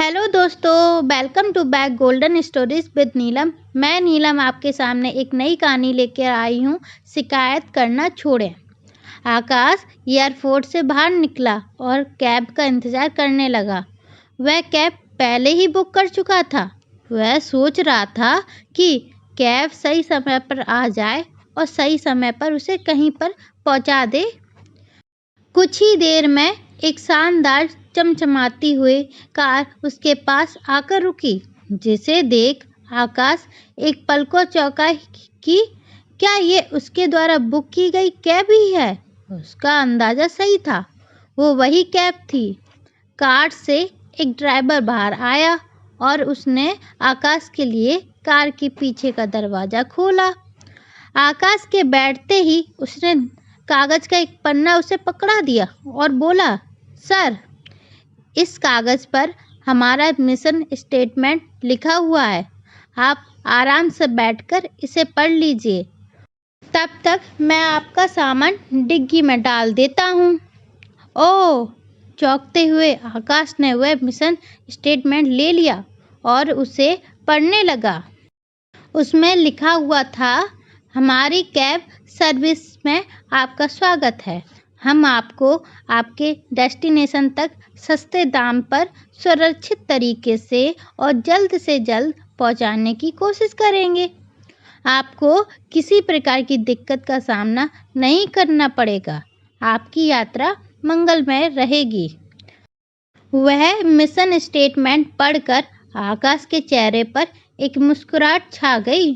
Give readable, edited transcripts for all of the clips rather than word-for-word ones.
Hello दोस्तों, welcome to back golden stories with Neelam. मैं नीलम आपके सामने एक नई कहानी लेकर आई हूँ। शिकायत करना छोड़ें। आकाश एयरपोर्ट से बाहर निकला और कैब का इंतज़ार करने लगा। वह कैब पहले ही बुक कर चुका था। वह सोच रहा था कि कैब सही समय पर आ जाए और सही समय पर उसे कहीं पर पहुँचा दे। कुछ ही देर में एक शानदार चमचमाती हुई कार उसके पास आकर रुकी, जिसे देख आकाश एक पल को चौंका कि क्या ये उसके द्वारा बुक की गई कैब ही है। उसका अंदाजा सही था, वो वही कैब थी। कार से एक ड्राइवर बाहर आया और उसने आकाश के लिए कार के पीछे का दरवाज़ा खोला। आकाश के बैठते ही उसने कागज़ का एक पन्ना उसे पकड़ा दिया और बोला, सर, इस कागज़ पर हमारा मिशन स्टेटमेंट लिखा हुआ है। आप आराम से बैठकर इसे पढ़ लीजिए। तब तक मैं आपका सामान डिग्गी में डाल देता हूँ। ओह! चौंकते हुए आकाश ने वह मिशन स्टेटमेंट ले लिया और उसे पढ़ने लगा। उसमें लिखा हुआ था, हमारी कैब सर्विस में आपका स्वागत है। हम आपको आपके डेस्टिनेशन तक सस्ते दाम पर सुरक्षित तरीके से और जल्द से जल्द पहुंचाने की कोशिश करेंगे। आपको किसी प्रकार की दिक्कत का सामना नहीं करना पड़ेगा। आपकी यात्रा मंगलमय रहेगी। वह मिशन स्टेटमेंट पढ़कर आकाश के चेहरे पर एक मुस्कुराहट छा गई।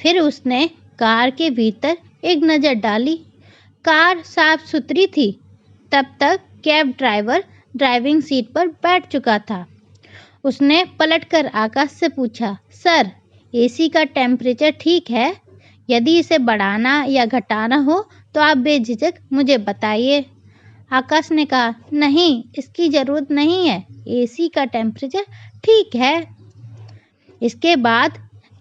फिर उसने कार के भीतर एक नज़र डाली। कार साफ सुथरी थी। तब तक कैब ड्राइवर ड्राइविंग सीट पर बैठ चुका था। उसने पलटकर आकाश से पूछा, सर, एसी का टेम्परेचर ठीक है? यदि इसे बढ़ाना या घटाना हो तो आप बेझिझक मुझे बताइए। आकाश ने कहा, नहीं, इसकी ज़रूरत नहीं है। एसी का टेम्परेचर ठीक है। इसके बाद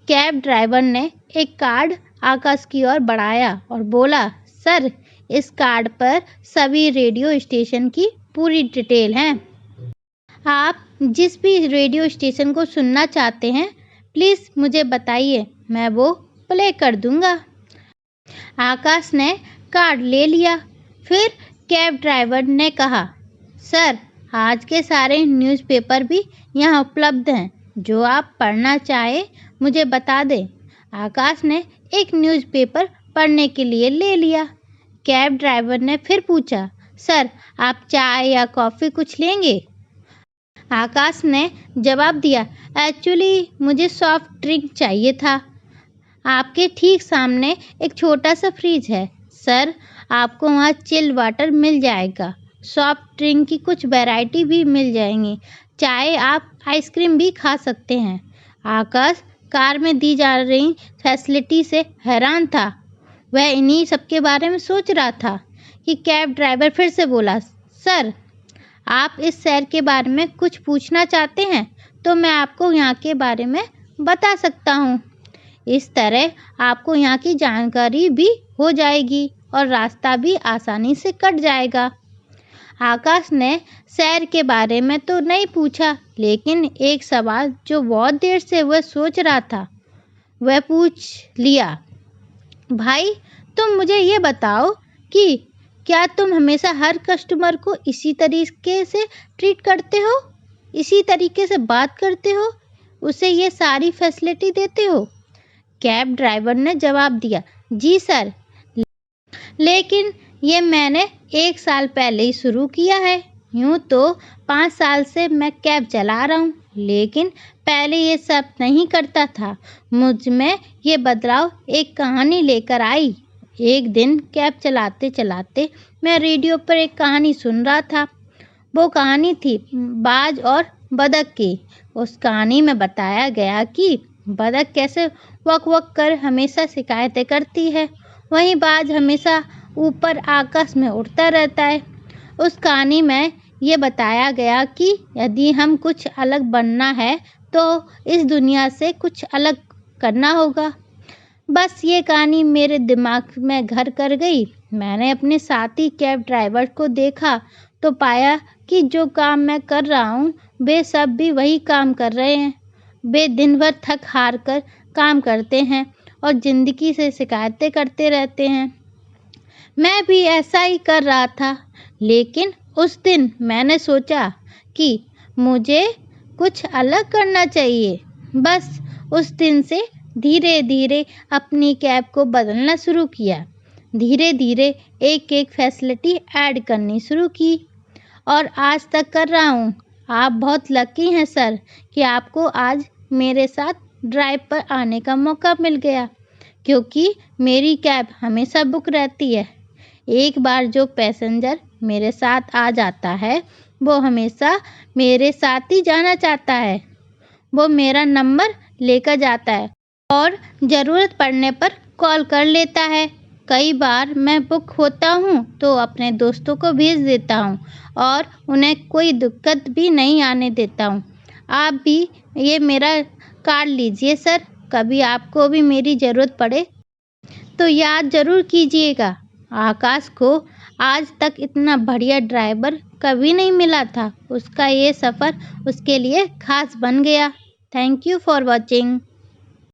कैब ड्राइवर ने एक कार्ड आकाश की ओर बढ़ाया और बोला, सर, इस कार्ड पर सभी रेडियो स्टेशन की पूरी डिटेल है। आप जिस भी रेडियो स्टेशन को सुनना चाहते हैं, प्लीज़ मुझे बताइए, मैं वो प्ले कर दूंगा। आकाश ने कार्ड ले लिया। फिर कैब ड्राइवर ने कहा, सर, आज के सारे न्यूज़पेपर भी यहाँ उपलब्ध हैं। जो आप पढ़ना चाहे मुझे बता दें। आकाश ने एक न्यूज़पेपर पढ़ने के लिए ले लिया। कैब ड्राइवर ने फिर पूछा, सर, आप चाय या कॉफ़ी कुछ लेंगे? आकाश ने जवाब दिया, एक्चुअली मुझे सॉफ्ट ड्रिंक चाहिए था। आपके ठीक सामने एक छोटा सा फ्रिज है। सर, आपको वहाँ चिल वाटर मिल जाएगा। सॉफ्ट ड्रिंक की कुछ वैरायटी भी मिल जाएंगी। चाहे आप आइसक्रीम भी खा सकते हैं। आकाश कार में दी जा रही फैसिलिटी से हैरान था। वह इन्हीं सब के बारे में सोच रहा था कि कैब ड्राइवर फिर से बोला, सर, आप इस शहर के बारे में कुछ पूछना चाहते हैं तो मैं आपको यहाँ के बारे में बता सकता हूँ। इस तरह आपको यहाँ की जानकारी भी हो जाएगी और रास्ता भी आसानी से कट जाएगा। आकाश ने शहर के बारे में तो नहीं पूछा, लेकिन एक सवाल जो बहुत देर से वह सोच रहा था वह पूछ लिया, भाई, तुम मुझे ये बताओ कि क्या तुम हमेशा हर कस्टमर को इसी तरीके से ट्रीट करते हो, इसी तरीके से बात करते हो, उसे ये सारी फैसिलिटी देते हो? कैब ड्राइवर ने जवाब दिया, जी सर, लेकिन ये मैंने 1 साल पहले ही शुरू किया है। यूँ तो 5 साल से मैं कैब चला रहा हूँ, लेकिन पहले ये सब नहीं करता था। मुझ में ये बदलाव एक कहानी लेकर आई। एक दिन कैब चलाते चलाते मैं रेडियो पर एक कहानी सुन रहा था। वो कहानी थी बाज और बतख की। उस कहानी में बताया गया कि बतख कैसे वक वक कर हमेशा शिकायतें करती है, वहीं बाज हमेशा ऊपर आकाश में उड़ता रहता है। उस कहानी में ये बताया गया कि यदि हम कुछ अलग बनना है तो इस दुनिया से कुछ अलग करना होगा। बस ये कहानी मेरे दिमाग में घर कर गई। मैंने अपने साथी कैब ड्राइवर को देखा। तो पाया कि जो काम मैं कर रहा हूँ वे सब भी वही काम कर रहे हैं। वे दिन भर थक हार कर काम करते हैं और ज़िंदगी से शिकायतें करते रहते हैं। मैं भी ऐसा ही कर रहा था, लेकिन उस दिन मैंने सोचा कि मुझे कुछ अलग करना चाहिए। बस उस दिन से धीरे धीरे अपनी कैब को बदलना शुरू किया। धीरे धीरे एक एक फैसिलिटी ऐड करनी शुरू की और आज तक कर रहा हूँ। आप बहुत लकी हैं सर कि आपको आज मेरे साथ ड्राइव पर आने का मौका मिल गया, क्योंकि मेरी कैब हमेशा बुक रहती है। एक बार जो पैसेंजर मेरे साथ आ जाता है वो हमेशा मेरे साथ ही जाना चाहता है। वो मेरा नंबर लेकर जाता है और ज़रूरत पड़ने पर कॉल कर लेता है। कई बार मैं बुक होता हूँ तो अपने दोस्तों को भेज देता हूँ और उन्हें कोई दिक्कत भी नहीं आने देता हूँ। आप भी ये मेरा कार्ड लीजिए सर, कभी आपको भी मेरी ज़रूरत पड़े तो याद ज़रूर कीजिएगा। आकाश को आज तक इतना बढ़िया ड्राइवर कभी नहीं मिला था। उसका ये सफ़र उसके लिए खास बन गया। Thank you for watching.